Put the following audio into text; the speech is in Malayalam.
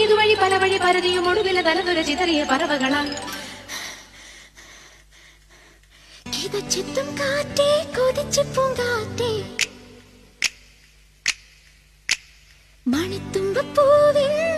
ഇതുവഴി പല വഴി പരതിയും ഒടുവിലെ തലതുര ചിതറിയ പറവകളാ കിതച്ചെത്തും കാറ്റേ കൊതിച്ചു പൂങ്കാറ്റേ മണിത്തുമ്പ പൂവിൻ